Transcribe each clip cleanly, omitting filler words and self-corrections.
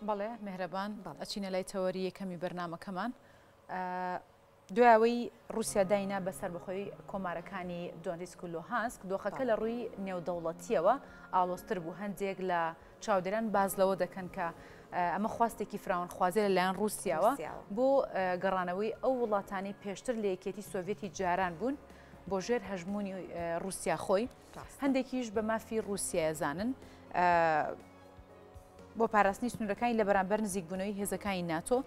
بەڵێ مهرەبان ئەچینە لای تەوەری یەکەمی بەرنامەکەمان دوایەوەی رووسیا داینا بەسەر بەخۆی کۆمارەکانی دۆنیسک و لۆهانسک دۆخەکە لە ڕووی نێودەوڵەتیەوە ئاڵۆستر بوو هەندێک لە چاودێران باز لەوە دەکەن کە ئەمە خواستێکی فراوانخوازی لەلایەن رووسیاوە بۆ گەڕانەوەی ئەو وڵاتانی پێشتر لە یەکێتی سۆڤێتی جاران بوون بۆ ژێر هەژمونی رووسیا خۆی هەندێکیش بە مافی رووسیا زانن بۆ پاراستنی سنوورەکانی لە بەرامبەر نزیکبوونەوەی هێزەکانی ناتۆ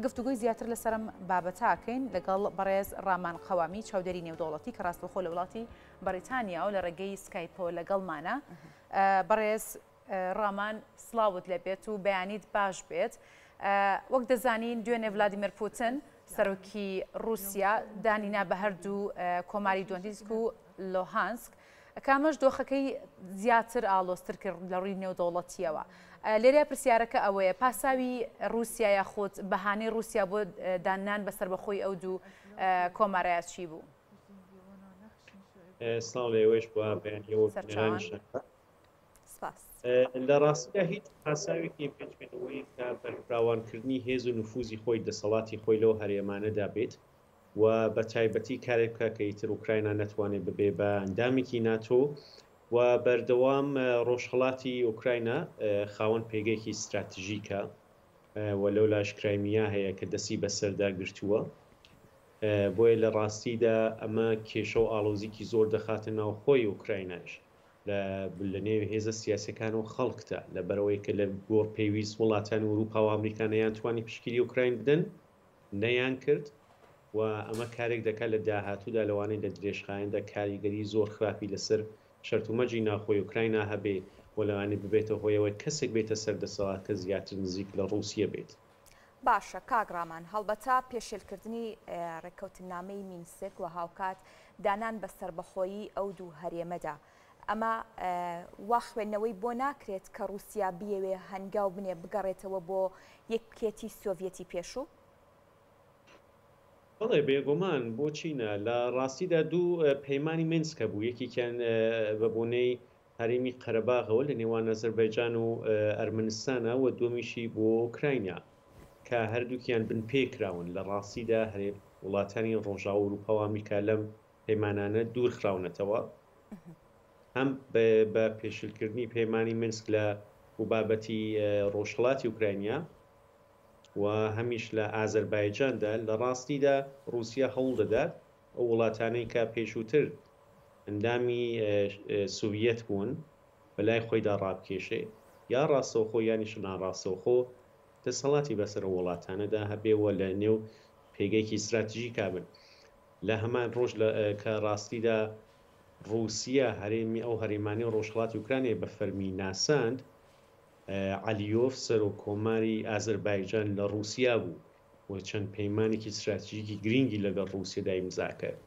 گفتوگوی زیاتر لەسەرم بابەتاکەین لەگەڵ بەڕێز ڕامان قەوامی چاودێری نێودەوڵەتی کە ڕاستەوخۆ لە وڵاتی بەریتانیا و لە ڕێگەی سکایپۆ لەگەڵمانە بەڕێز ڕامان سڵاوت لەبێت و بەیانیت باش بێت وەک دەزانین دوێنێ ڤلادیمیر پوتین سەرۆکی رووسیا دانینا بە هەردوو کۆماری دۆنیسک و لۆهانسک کامەش دۆخەکەی زیاتر ئاڵۆستر کرد لە ڕووی نێودەوڵەتیەوە لێرە پرسیارەکە ئەوەیە پاساوی رووسیا یاخۆت بەهانەی رووسیا بۆ دانان بەسەر بەخۆی ئەو دوو کۆمارەیە چی بوو؟ سڵاو لێوەش بووە بەیانیەوە لە ڕاستیدا هیچ پاساوێکی پێچبێتەوەی کە بەرفراوانکردنی هێز و نفوزی خۆی دەسەڵاتی خۆی لەو هەرێمانەدا بێت و بە تایبەتی کارێک بکە کە ئیتر ئوکراینە نەتوانێت ببێ بە ئەندامێکی ناتۆ و بەردەوام ڕۆژهەڵاتی ئوکراینە خاوەن پێگەیەکی استراتیژیکە و لەو لاش کرایمیا هەیە کە دەستی بەسەردا گرتووە بۆیە لە ڕاستیدا ئەمە کێشە و ئاڵۆزیکی زۆر دەخاتە ناو خۆی ئوکرایناش لە نێو هێزە سیاسەکان و خەڵکتە لەبەرەوەی کە لە گۆڕ پێویست وڵاتانی وروپا و ئەمریکانەیان توانی پشگیری ئوکراین بدەن نەیان کرد و ئەمە کارێک دەکات لە داهاتوودا لەوانەیە لە درێژخایەندا کاریگەری زۆر خراپی لەسەر شەرتومەجی ناخۆی ئوکراینە هەبێ و لەوانێت ببێتە هۆیەوەی کەسێک بێتە سەردەسەڵات کە زیاتر نزیک لە رووسیا بێت. باشە کاگڕامان هەڵبەتا پێشێلکردنی ڕێککەوتنامەی مینسک و هاوکات دانان بەسەر بەخۆیی ئەو دوو هەرێمەدا ئەمە وا خوێندنەوەی بۆ ناکرێت کە رووسیا بیەوێ هەنگاو بنێ بگەڕێتەوە بۆ یەکێتی سۆڤێتی پێشوو؟ بەڵێ بێگومان بۆ چینە لە ڕاستیدا دوو پەیمانی مینسکە بوو یەکیان بە بۆنەی هەرێمی قەرەباغەوە لە نێوان ئەزەربایجان و ئەرمنستانە و دومیشی بۆ ئوکراینیا کە هەردووکیان بن پێکراون لە ڕاستیدا هەرێ وڵاتانی ڕۆژاو و ئەوروپا و ئەمریکا لەم پەیمانانە دوور خراونەتەوە هەم بە پێشلکردنی پەیمانی مینسک لە بابەتی ڕۆژهەڵاتی ئوکراینیا و هەمیش لە ئازەربایجاندا لە ڕاستیدا رووسیا هەوڵ دەدات ئەو وڵاتانەی کە پێشووتر ئەندامی سوڤیەت بوون بەلای خۆیدا ڕابکێشێ یا ڕاستەوخۆ یانیش ناڕاستەوخۆ دەسەڵاتی بەسەر وڵاتانەدا هەبێەوە لە نێو پێگەیەکی استراتیژی کابن لە هەمان ڕۆژ کە ڕاستیدا رووسیا هەرێمی ئەو هەرێمانی ڕۆژهەڵاتی ئوکرانیا بە فەرمی ناساند عەلیۆف سەرۆک کۆماری ئازەربایجان لە رووسیا بوو و چەند پەیمانێکی استراتیژیکی گرنگی لەگەڵ رووسیادا ئیمزا کرد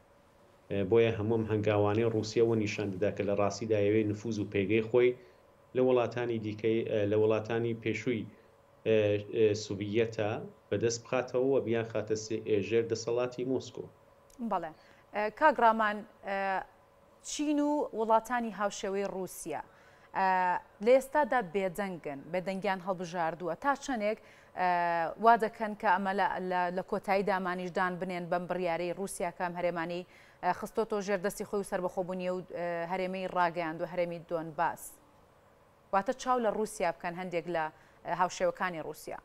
بۆیە هەموم هەنگاوانەی رووسیاوە نیشان دەدا کە لە ڕاستیدا ئەوێ نفوذ و پێگەی خۆی لە وڵاتانی دیکەی لە وڵاتانی پێشووی سوڤیەتە بەدەست بخاتەوە و بیان خاتە ژێر دەسەڵاتی مۆسکۆ. بەڵێ کاگڕامان چین و وڵاتانی هاوشێوەی رووسیا لە ئێستادا بێدەنگن بێدەنگیان هەڵبژاردووە تا چەندێک وا دەکەن کە ئەمە لە کۆتایی دامانیشدان بنێن بەم بڕیارەی رووسیا کام هەرێمانی خستۆتۆ ژێردەستی خۆی و سەربەخۆبوونیە و هەرێمەی ڕاگەیاند و هەرێمی دۆنباس واتە چاو لە رووسیا بکەن هەندێک لە هاوشێوەکانی رووسیا.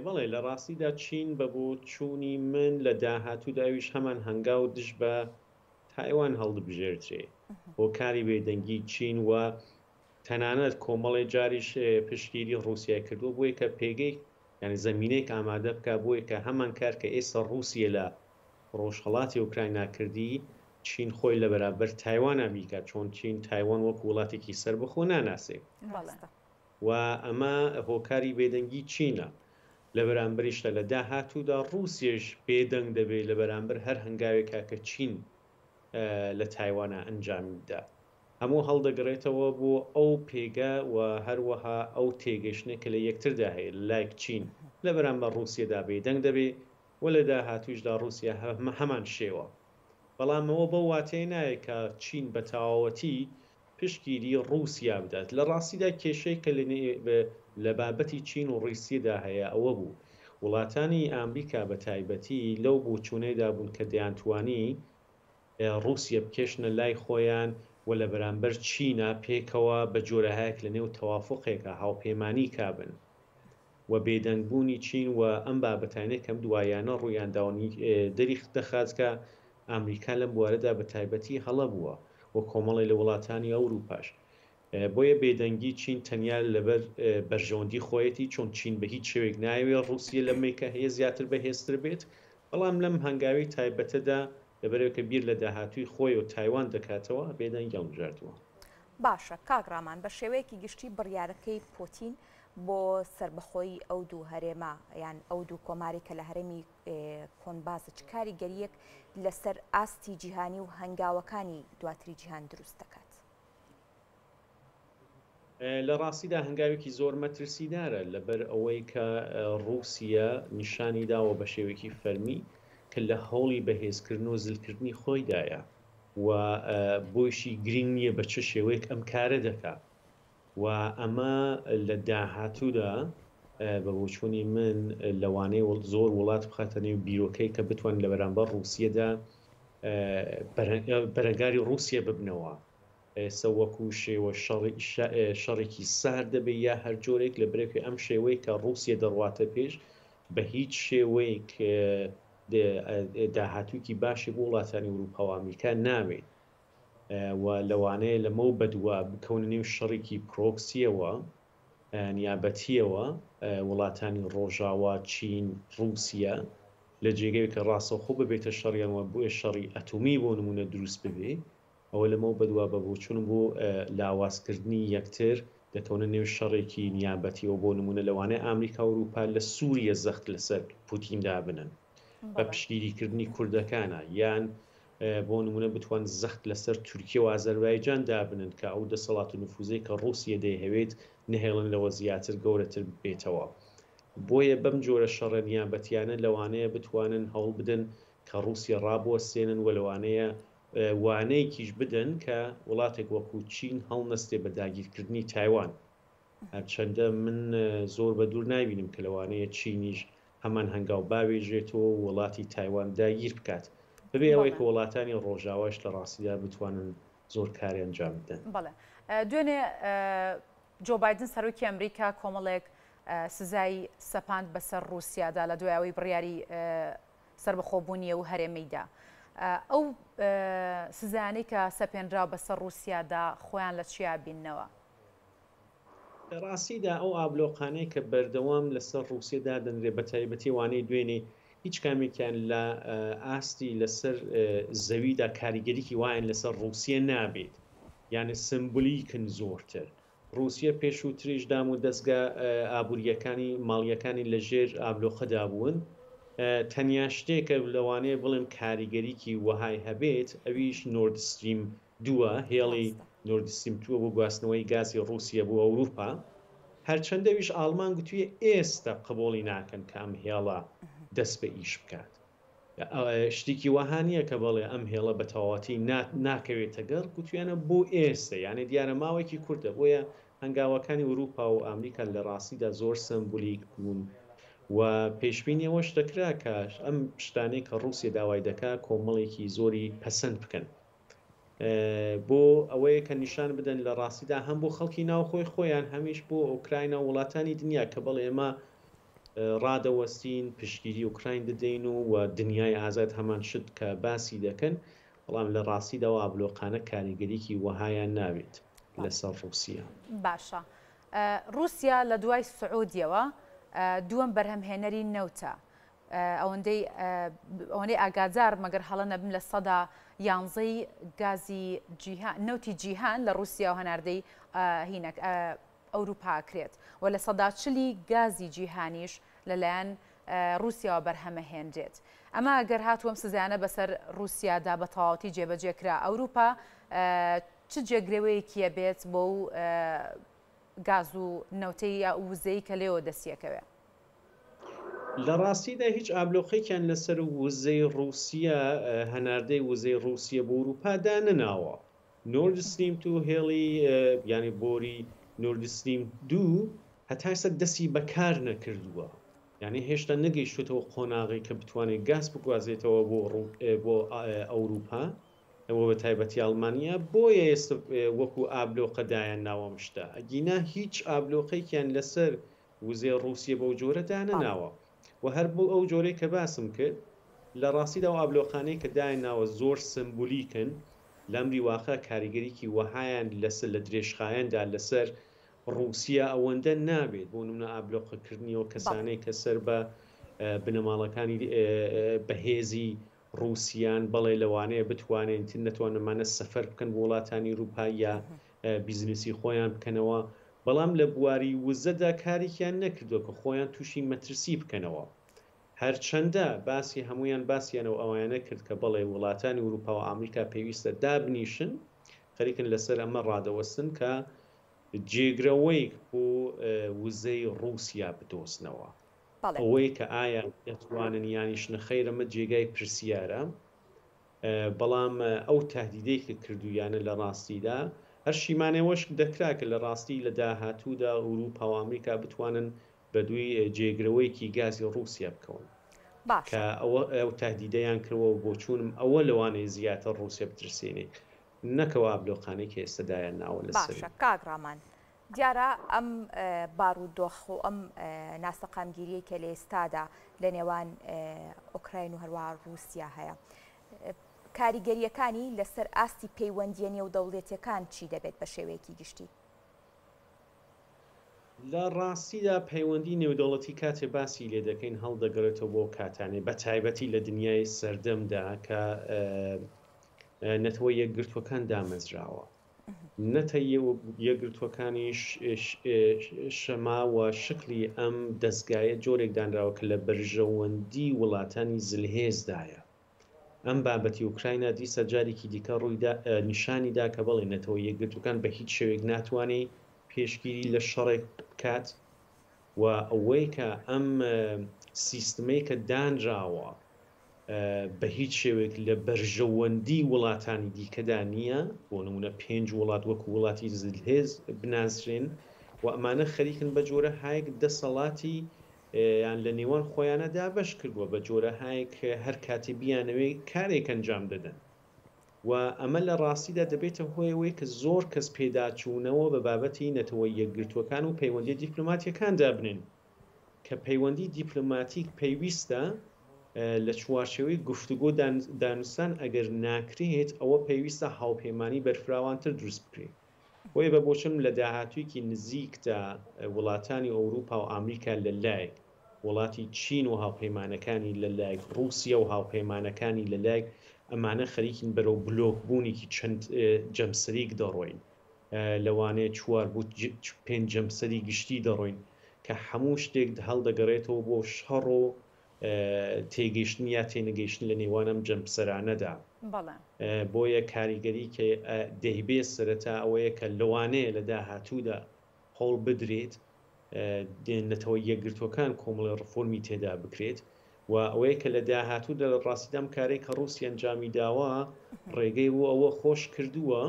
بەڵێ لە ڕاستیدا چین بە بۆ چوونی من لە داهاتووداویش هەمان هەنگاو دش بە تایوان هەڵدبژێرچێ بۆ کاری بێدەنگی چین و تەنانەت کۆمەڵی جاریش پشتگیری رووسیا کردو بۆیە کە پێگەی یعنی زەمینەیەک ئامادە بکە بۆیە کە هەمان کار کە ئێستا رووسیا لە ڕۆژهەڵاتی ئوکراینیا کردی چین خۆی لە بەرابەر تایوانە بیکە چۆن چین تایوان وەکو وڵاتێکی سەربەخۆ ناناسێ و ئەمە هۆکاری بێدەنگی چینە لە بەرامبەریشتە لە داهاتوودا رووسیش بێدەنگ دەبێت لە بەرامبەر هەر هەنگاوێکە کە چین لە تایوانە ئەنجامیدا هەموو هەڵدەگرێتەوە بۆ ئەو پێگە و هەروەها ئەو تێگەشتە کە لە یەکتردا هەیە لایک چین لە بەرامبەر رووسیادا بێدەنگ دەبێت و لە داهاتوویشدا رووسیا هەمان شێوە بەڵام ئەوە بە واتەیە نایە کە چین بە تەواوەتی پشتگیری رووسیا بدات لە ڕاستیدا کێشەی کە لە بابەتی چین و ڕیسیدا هەیە ئەوە بوو وڵاتانی ئامریکا بە تایبەتی لەو بۆچوونەیدا بوون کە دەیانتوانی رووسیا بکێشنە لای خۆیان و لە بەرامبەر چینە پێکەوە بە جۆرەهایەک لە نێو تەوافقێکە هاوپەیمانی کابن و بێدەنگبوونی چین و ئەم بابەتانەی کەم دوایانە ڕوویانداوانی دەری دەخات کە ئەمریکا لەم بوارەدا بە تایبەتی هەڵە بووە و کۆمەڵی لە وڵاتانی ئەوروپاش بۆیە بێدەنگی چین تەنیا لەبەر بەرژەوەندی خۆیەتی چۆن چین بە هیچ شێوێک ناوێ رووسیا لەمەیکە هەیە زیاتر بەهێزتر بێت بەڵام لەم هەنگاوی تایبەتەدا لەبەرەوە کە بیر لە داهاتووی خۆی و تایوان دەکاتەوە بێدەنگی هەڵبژاردووە. باشە کاگڕامان بە شێوەیەکی گشتی بڕیارەکەی پۆتین بۆ سربەخۆی ئەو دوو هەرێمە یان ئەو دوو کۆماری کە لە هەرێمی کۆنباسە چ کاریگەریەک لەسەر ئاستی جیهانی و هەنگاوەکانی دواتری جیهان دروست دەکات؟ لە ڕاستیدا هەنگاوێکی زۆر مەترسیدارە لەبەر ئەوەی کە رووسیا نیشانی داوە بە شێوەیەکی فەرمی کە لە هەوڵی بەهێزکردن و زلکردنی خۆیدایە و بۆیشی گرنگ نییە بە چه شێوەیەک ئەم کارە دەکات و ئەمە لە داهاتوودا بە بۆچوونی من لەوانەیە زۆر وڵات بخاتە نێو بیرۆکەی کە بتوان لە بەرامبەر رووسیەدا بەرەنگاری رووسیا ببنەوە ئێستا وەکو شێوە شەڕێکی سار دەبێت یا هەر جۆرێک لە برێکی ئەم شێوەیە کە رووسیا دەڕواتە پێش بە هیچ شێوەیەک داهاتووکی باشی بۆ وڵاتانی ئەوروپا و ئەمریکا نامێت و لەوانەیە لەمە بەدووە بکەونە نێو شەڕێکی پرۆکسیەوە نیابەتیەوە وڵاتانی ڕۆژاوا چین رووسیا لە جێگەی کە ڕاستەوخۆ ببێتە شەڕیانەوە بۆیە شەڕی ئەتۆمی بۆ نمونە دروست ببێ ئەوە لەمە بەدووە بە بۆچوون بۆ لاوازکردنی یەکتر دەکەونە نێو شەڕێکی نیابەتیەوە بۆ نمونە لەوانەیە ئەمریکا و ئەوروپا لە سووریە زەخت لەسەر پوتیندا بنن بە پشتگیریکردنی کوردەکانە یان بۆ نمونە بتوان زەخت لەسەر تورکیە و ئازەربایجان دابنن کە ئەو دەسەڵات و نفوزەی کە رووسیا دەیهەوێت نهێڵن لەوە زیاتر گەورەتر بێتەوە بۆیە بەم جۆرە شەڕە نیابەتیانە لەوانەیە بتوانن هەوڵ بدەن کە رووسیا ڕابوەستێنن و لەوانەیە وانەیەکیش بدەن کە وڵاتێک وەکو چین هەڵنەستێ بە داگیرکردنی تایوان هەرچەندە من زۆر بە دوور نابینم کە لەوانەیە چینیش هەمان هەنگاو باوێژێتەوە وڵاتی تایوان داگیر بکات بەبێ ئەوەی کە وڵاتانی ڕۆژاواش لە ڕاستیدا بتوانن زۆر کاری ئەنجام بدەن. بەڵێ دوێنێ جۆ بایدن سەرۆکی ئەمریکا کۆمەڵێک سزای سەپاند بەسەر رووسیادا لە دوایەوەی بڕیاری سربەخۆبوونیە و هەرێمەیدا ئەو سزانەی کە سەپێنراو بەسەر رووسیادا خۆیان لە چیا بیننەوە؟ ڕاستیدا ئەو ئابلۆقانەی کە بەردەوام لەسەر رووسیادا دەنرێ بە تایبەتی وانەی دوێنێ هیچ کامێکیان لە ئاستی لەسەر زەویدا کاریگەریکی وایەن لەسەر رووسیا نابێت یانە سمبولیکن زۆرتر رووسیا پێشووتریشدام و دەستگا ئابوووریەکانی ماڵیەکانی لەژێر ئابلۆخەدا بوون تەنیا شتێکە لەوانەیە بڵێم کاریگەریکی وەهای هەبێت ئەویش نۆردستریم دووە هێڵی نۆردستریم تووە بۆ گواستنەوەی گازی رووسیا بۆ ئەوروپا هەرچەندەویش ئاڵمان گوتوویە ئێستا قبوڵی ناکەن کە ئەم هێڵە دەست بە ئیش بکات شتێکی وەهانیە کە بەڵێ ئەم هێڵە بە تەواتی ناکەوێتە گەڕ گوتویانە بۆ ئێستا یانە دیارە ماوەیەکی کورتە بۆیە هەنگاوەکانی ئەوروپا و ئەمریکا لە ڕاستیدا زۆر سمبولیک بوون و پێشبینیەوەش دەکرا کە ئەم شتانەی کە رووسیا داوای دەکات کۆمەڵێکی زۆری پەسەند بکەن بۆ ئەوەیە کە نیشان بدەن لە ڕاستیدا هەم بۆ خەڵکی ناوخۆی خۆیان هەمیش بۆ ئوکراینە و وڵاتانی دنیا کە بەڵێ ئێمە ڕادەوەستین پشتگیری ئوکراین دەدەین و دنیای ئازاد هەمان شت کە باسی دەکەن بەڵام لە ڕاستیداوە ئابلۆقانە کاریگەریکی وەهایان ناوێت لەسەر رووسیا. باشە رووسیا لە دوای سعودیەوە دووەم بەرهەمهێنەری نەوتە ئەوەندەی ئاگادار مەگەر هەڵە نەبم لە سەدا 11 گازی نەوتی جیهان لە رووسیا و هەناردەی هینەک ئەوروپا کرێت و لە سەدا 40 گازی جیهانیش لەلایەن رووسیاوە بەرهەمەهێنرێت ئەمە ئەگەر هاتووەم سزانە بەسەر رووسیادا بە تەواوەتی جێبەجێکرا ئەوروپا چ جێگرەوەیەکیە بێت بۆ گاز و نەوتەی یا وزەی کە لێەوە دەستیەکەوێ؟ لە ڕاستیدا هیچ ئابلۆقێکیان لەسەر وزەی رووسیا هەناردەی وزەی رووسیا بۆ ئەوروپادا نەناوە نۆرد ستریم 2 هێڵی ینی بۆری نۆرد ستریم 2 هەتا ئێستا دەستی بەکار نەکردووە، یعنی هێشتا نەگەیشتێتەوە قۆناغی کە بتوانێت گاز بگوازێتەوە بۆ ئەوروپا ئەوە بە تایبەتی ئەڵمانیا. بۆیە ئێستا وەکو ئابلۆقەدایان ناوەم شتە، ئەگینا هیچ ئابلۆقەیەکیان لەسەر وزێ ڕووسیە بەو جۆرەدا نەناوە و هەر بۆ ئەو جۆرەی کە باسم کرد لە ڕاستیدا و ئابلۆخانەی کە دایناوە زۆر سمبولیکن، لەمری واقع کاریگەریکی وەهایان لەسەر لە درێژخایەندا لەسەر ڕووسیا ئەوەندە نابێت. بۆ نمونە ئابلۆقەکردنیەوە کەسانەی کە سەر بە بنەماڵەکانی بەهێزی ڕووسیان بەڵێ لەوانەیە بتوانێت نەتوانمانە سەفەر بکەن بۆ وڵاتانی ئەوروپا یا بیزنسی خۆیان بکەنەوە، بەڵام لە بواری وزەدا کارێکیان نەکردووە کە خۆیان تووشی مەترسی بکەنەوە. هەرچەندە باسی هەمویان باسییانەوە ئەوانە کرد کە بەڵێ وڵاتانی ئەوروپا و ئامریکا پێویستە دابنیشن خەریکن لەسەر ئەمە ڕادەوەستن کە جێگرەوەی بۆ وزەی ڕووسیا بدۆزنەوە. ئەوەی کە ئایا دەتوانن یانیش نەخەیر ئەمە جێگای پرسیارە، بەڵام ئەو تهدیدەی کە کردویانە لە ڕاستیدا هەر شیمانەوەش دەکرا کە لە ڕاستی لە داهاتوودا ئەوروپا و ئەمریکا بتوانن بە دوی جێگرەوەیکی گازی ڕووسیا بکەون کە ئەو تهدیدەیان کردەوە بۆ چوونم ئەوە لەوانەیە زیاتر ڕووسیا بترسێنێ نەکەوە ئابلۆخانێکی ئێستادایان ناوە لەسەر. باشە کاگڕامان دیارە ئەم بارودۆخ و ئەم ناسەقامگیریە کە لە ئێستادا لە نێوان ئۆکراین و هەروە ڕووسیا هەیە، کاریگەریەکانی لەسەر ئاستی پەیوەندیە نێودەوڵێتیەکان چی دەبێت بە شێوەیەکی گشتی؟ لە ڕاستیدا پەیوەندی نێودەوڵەتی کاتێ باسی لێ دەکەین هەڵدەگەڕێتەوە بۆ کاتانێ بە تایبەتی لە دنیای سەردەمدا کە نەتەوە یەکگرتوەکان دامەزراوە، نەتە یەکگرتوەکانی شەماوە شکلی ئەم دەستگایە جۆرێک دانراوە کە لە بەرژەوەندی وڵاتانی زلهێزدایە. ئەم بابەتی ئوکراینە دیسە جارێکی دیکە ڕوویدا نیشانیدا کە بەڵێ نەتەوە یەکگرتوەکان بە هیچ شێوێک ناتوانێت پێشگیری لە شەڕێک بکات و ئەوەی کە ئەم سیستمەی کە دانراوە بە هیچ شێوێک لە بەرژەوەندی وڵاتانی دیکەدا نییە، بۆ نمونە 5 وڵات وەکو وڵاتی زلهێز بناسرێن و ئەمانە خەریکن بە جۆرە هایەک دەسەڵاتی یان لە نێوان خۆیانەدا بەش کردووە بە جۆرە هایەک هەر کاتێ بیانەوەی کارێک ئەنجام دەدەن و ئەمە لە ڕاستیدا دەبێتە هۆیەوەی کە زۆر کەس پێداچوونەوە بە بابەتی نەتەوە یەکگرتوەکان و پەیوەندی دیپلۆماتیەکان دابنێن کە پەیوەندی دیپلۆماتیک پێویستە لە چوارچێوەی گفتوگۆ دانوستان ئەگەر ناکرێت ئەوە پێویستە هاوپەیمانی بەرفراوانتر دروست بکرێت. بۆیە بە بۆچم لە داهاتوویەکی نزیکدا وڵاتانی ئەوروپا و ئامریکا لە لایەک وڵاتی چین و هاوپەیمانەکانی لە لایەک ڕووسیا و هاوپەیمانەکانی لە لایەک ئەمانە خەریکین بەرەو بلۆک بوونێکی چەند جەمسەریک دەڕۆین، لەوانەیە 4 بۆ 5 جەمسەری گشتی دەڕۆین کە هەموو شتێک هەڵدەگەڕێتەوە بۆ شەڕ و تێگەیشتن یا تێنەگەیشتن لە نێوانم جەمسەرانەدا. بۆیە کاریگەری کە دەیبێ سەرەتا ئەوەیە کە لەوانەیە لە داهاتوودا هەوڵ بدرێت دێنێتەوە یەکگرتوەکان کۆمەڵی ڕفۆرمی تێدا بکرێت و ئەوەیە کە لە داهاتوودا لە ڕاستیدام کارێک کە ڕووسیا ئەنجامی داوە ڕێگەی بۆ ئەوە خۆش کردووە،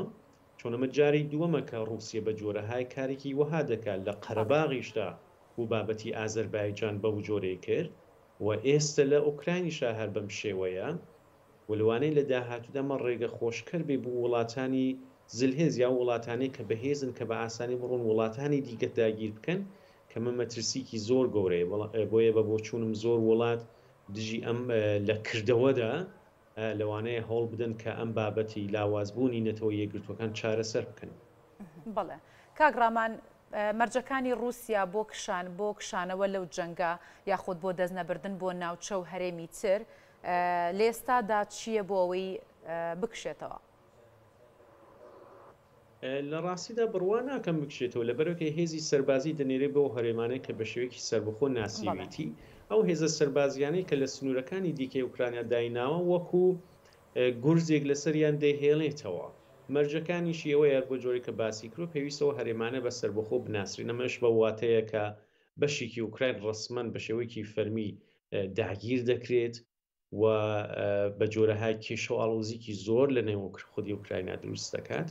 چۆن ئەمە جاری دووەمە کە ڕووسیا بە جۆرەهای کارێکی وەها دەکات لە قەرەباغیشدا بۆ بابەتی ئازەربایجان بەو جۆرەی کرد و ئێستا لە ئوکراینیشا هەر بەم شێوەیە و لەوانەیە لە داهاتوودەمە ڕێگە خۆشکەر بێ بۆ وڵاتانی زلهێز یا وڵاتانەی کە بەهێزن کە بە ئاسانی بڕۆن وڵاتانی دیگە داگیر بکەن کە مە مەترسیکی زۆر گەورەیە. بۆیە بە بۆ چوونم زۆر وڵات دژی ئەم لە کردەوەدا لەوانەیە هەوڵ بدەن کە ئەم بابەتی لاوازبوونی نەتەوە یەکگرتوەکان چارەسەر بکەن. بەڵێ کاگڕامان مەرجەکانی ڕووسیا بۆ کشانەوە لەو جەنگە یاخود بۆ دەستنەبردن بۆ ناوچە و هەرێمی تر لە ئێستادا چییە بۆ ئەوەی بکشێتەوە؟ لە ڕاستیدا بڕوا ناکەم بکشێتەوە لەبەرەوەی هێزی سەربازی دەنێرێ بۆ هەرێمانەیە کە بە شێوەیەکی سربەخۆ ناسیویتی ئەو هێزە سەربازیانەی کە لە سنوورەکانی دیکەی ئوکرانیا دایناوە وەکو گورزێک لەسەریان دەهێڵێتەوە. مەرجەکانیشی ئەوە یار بۆ جۆری کە باسی کرۆ پێویستەوە هەرێمانە بە سربەخۆ بناسرێن. ئەمەش بە واتەیە کە بەشێکی ئوکراین ڕسمەن بە شێوەیەکی فەرمی داگیر دەکرێت و بە جۆرەهای کێشە و ئاڵۆزیکی زۆر لە نێو خودی ئوکراینا دروست دەکات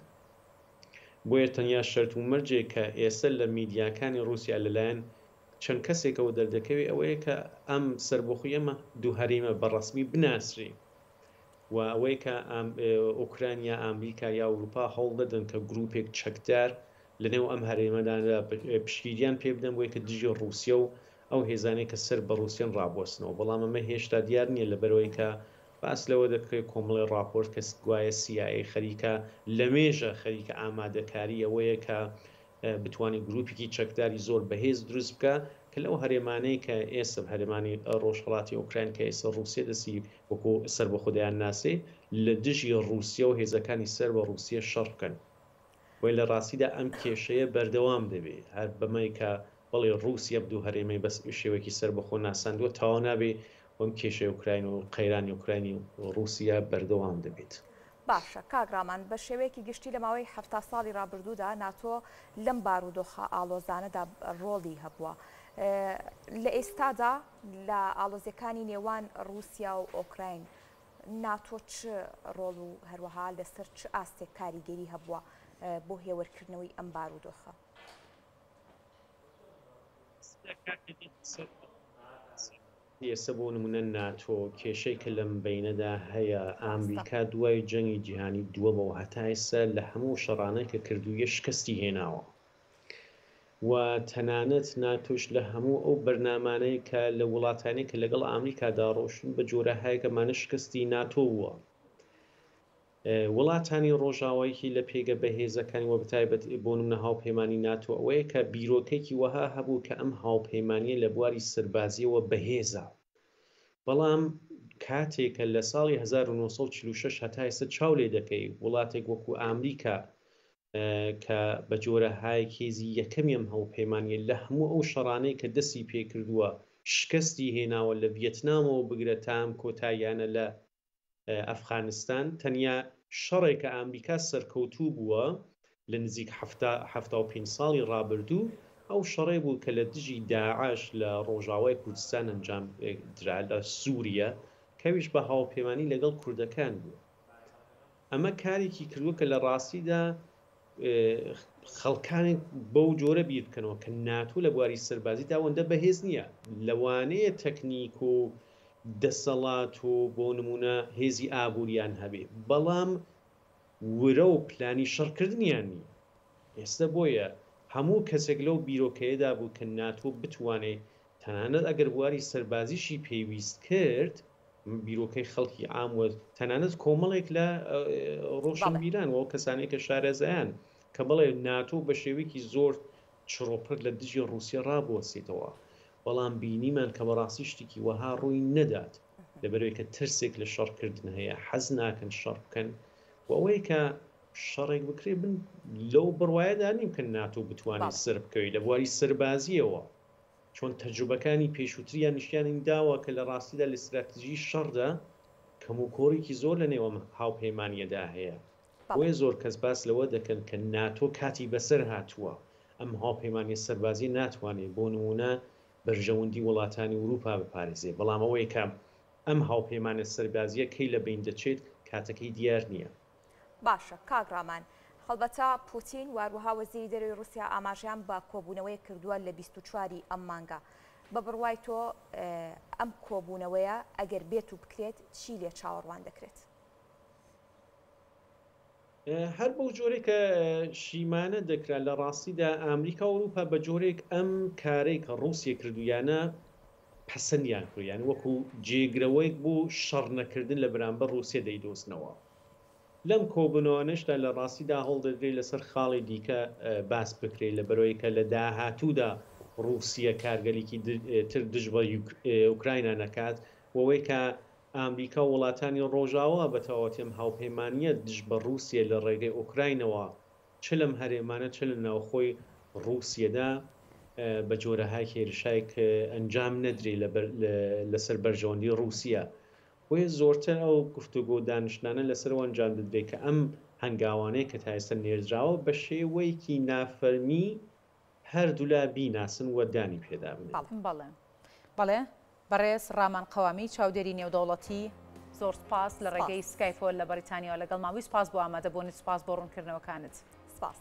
بۆیە تەنیا شەرت و مەرجێک کە ئێستا لە میدیاکانی رووسیا لەلایەن چەند کەسێکەوە دەردەکەوێت ئەوەیە کە ئەم سەربەخۆیی ئەمە دوو هەرێمە بەڕەسمی بناسری و ئەوەی کە ئوکرانیا ئامریکا یا ئەوروپا هەوڵ دەدەن کە گروپێک چەکدار لەنێو ئەم هەرێمەدان پشگیریان پێ بدەن بۆیە کە دژی رووسیا و ئەو هێزانەی کە سەر بە رووسیان ڕابوەستنەوە بەڵام ئەمە هێشتا دیار نییە لەبەرەوەی کە باس لەوە دەکرێت کۆمەڵی راپۆرت کە گوایە CIA خەریکە لە مێژە خەریکە ئامادەکاری ئەوەیە کە بتوانێت گروپێکی چەکداری زۆر بەهێز دروست بکە کە لەو هەرێمانەی کە ئێستا هەرێمانی ڕۆژهەڵاتی ئوکراین کە ئێستا رووسیا دەسی وەکو سەر بە خۆدایان ناسێ لە دژی رووسیا و هێزەکانی سەر بە رووسیا شەڕ بکەن وی لە ڕاستیدا ئەم کێشەیە بەردەوام دەبێت هەر بەمەی کە بەڵێ رووسیا بدوو هەرێمەی بەس شێوەیەکی سەر بەخۆ ناساندووە تاوا نابێ ئەم کێشەی ئوکراین و قەیرانی ئوکراینی و رووسیا بەردەوام دەبێت. باشە کاگرامان بە شێوەیەکی گشتی لە ماوەی 7 ساڵی ڕابردوودا ناتۆ لەم بارودۆخە ئاڵۆزانەدا ڕۆڵی هەبووە. لە ئێستادا لە ئاڵۆزیەکانی نێوان رووسیا و ئۆکراین ناتۆ چ ڕۆڵ و هەروەها لەسەر چ ئاستێک کاریگەری هەبووە بۆ هێوەرکردنەوەی ئەم بارودۆخە؟ ئێستا بۆ نمونە ناتۆ کێشەی کە لەم بینەدا هەیە ئامریکا دوای جەنگی جیهانی دووەمەوە هەتا ئێستا لە هەموو شەڕانەی کە کردوویە شکستی هێناوە و تەنانەت ناتۆش لە هەموو ئەو بەرنامانەی کە لە وڵاتانەی کە لەگەڵ ئامریکادا ڕۆشن بە جۆرە هایکەمانە شکستی ناتۆ ووە. وڵاتانی ڕۆژاوایەکی لە پێگە بەهێزەکانی وە بتایبەت بۆ نمونە هاوپەیمانی ناتۆ ئەوەیە کە بیرۆکێکی وەها هەبوو کە ئەم هاوپەیمانیە لە بواری سەربازیەوە بەهێزە بەڵام کاتێکە لە ساڵی 1946 هەتا ئێستا چاو لێ دەکەی وڵاتێک وەکو ئامریکا کە بە جۆرە هایکێزی یەکەمی ئەم هاوپەیمانیە لە هەموو ئەو شەڕانەی کە دەستی پێکردووە شکستی هێناوە لە ڤێتنامەوە بگرە تام کۆتاییانە لە ئەفغانستان تەنیا شەڕێکە ئامریکا سەرکەوتوو بووە لە نزیک 75 ساڵی ڕابردوو ئەو شەڕێ بوو کە لە دژی داعش لە ڕۆژاوای کوردستان ئەنجام درا لە سووریە کەویش بە هاوپەیمانی لەگەڵ کوردەکان بوو. ئەمە کارێکی کردووە کە لە ڕاستیدا خەڵکانێک بەو جۆرە بیر بکەنەوە کە ناتۆ لە بواری سەربازی داوەندە بەهێز نییە لەوانەیە تەکنیک و دەسەڵات و بۆ نمونە هێزی ئابوووریان هەبێ بەڵام ورە و پلانی شەڕکردنیان نییە. ئێستا بۆیە هەموو کەسێک لەو بیرۆکەیەدا بوو کە ناتۆ بتوانێت تەنانەت ئەگەر بواری سەربازیشی پێویست کرد بیرۆکەی خەڵکی ئاموە تەنانەت کۆمەڵێک لە ڕۆشنبیران و کەسانێک کە شارەزایان کە بڵێ ناتۆ بە شێوەیەکی زۆر چڕۆپڕ لە دژی رووسیا ڕابوەسێتەوە بەڵام بینیمان کە بەڕاستی شتێکی وەها ڕووی نەدات لەبەرەوەی کە ترسێک لە شەڕکردن هەیە حەز ناکەن شەڕ بکەن و ئەوەی کە شەڕێک بکرێ بن لەو بڕوایەدا نیم کە ناتۆ بتوانێت سەر بکەوێت لە بواری سەربازیەوە چۆن تەجروبەکانی پێشووتریان نیشتیانی داوە کە لە ڕاستیدا لە استراتیژی شەڕدا کەم و کۆڕێکی زۆر لە نێوە هاوپەیمانیەدا هەیە بۆیە زۆر کەس باس لەوە دەکەن کە ناتۆ کاتی بەسەر هاتووە ئەم هاوپەیمانی سەربازی ناتوانێت بۆ نمونە بەرژەوەندی وڵاتانی ئەوروپا بپارێزێ بەڵام ئەوەی کە ئەم هاوپەیمانە سەربازیە کەی لە بین دەچێت کاتەکەی دیار نییە. باشە کاگرامان هەڵبەتە پوتین واروها وەزیری دەرەوەی رووسیا ئاماژیان بە کۆبوونەوەی کردووە لە 24 ئەم مانگە بە بڕوای تۆ ئەم کۆبوونەوەیە ئەگەر بێت و بکرێت چی لێ چاوەڕوان دەکرێت؟ هەر بەو جۆرێک کە شیمانە دەکرا لە ڕاستیدا ئامریکا و ئەوروپا بە جۆرێک ئەم کارێک کە رووسیا کردویانە پەسەندیان کردیان وەکو جێگرەوەیک بوو شەڕ نەکردن لە بەرامبەر رووسیا دەیدۆستنەوە. لەم کۆبوونەوەشدا لە ڕاستیدا هەڵدەدرێت لەسەر خاڵی دیکە باس بکرێت لە بەرەوەی کە لە داهاتوودا رووسیا کارگەلێکی تر دژ بە ئوکراینە نەکات وەوەی کە ئامریکا و وڵاتانی ڕۆژاوە بە تەواوەتیم هاوپەیمانیە دژ بە رووسیا لە ڕێگەی ئوکراینەوە چ لەم هەرێمانە چ لە ناوخۆی رووسیەدا بە جۆرەهای هێرشایك ئەنجام نەدرێ لەسەر بەرژەوەندی رووسیا بۆیە زۆرتر ئەو گفتوگۆ دانیشتانە لەسەرەوە ئەنجام دەدرێت کە ئەم هەنگاوانەیە کە تا ئێستا نێردراوە بە شێوەیەکی نافەرمی هەردوو لا بیناسن و دانی پێدا بنێن. بەڵێ بەڕێز ڕامان قەوامی چاودێری نێودەوڵەتی زۆر سپاس لە ڕێگەی سکایپۆل لە بەریتانیا لەگەڵ ماوەی سپاس بۆ ئامادەبوونی سپاس بۆ ڕوونکردنەوەکانت. سپاس.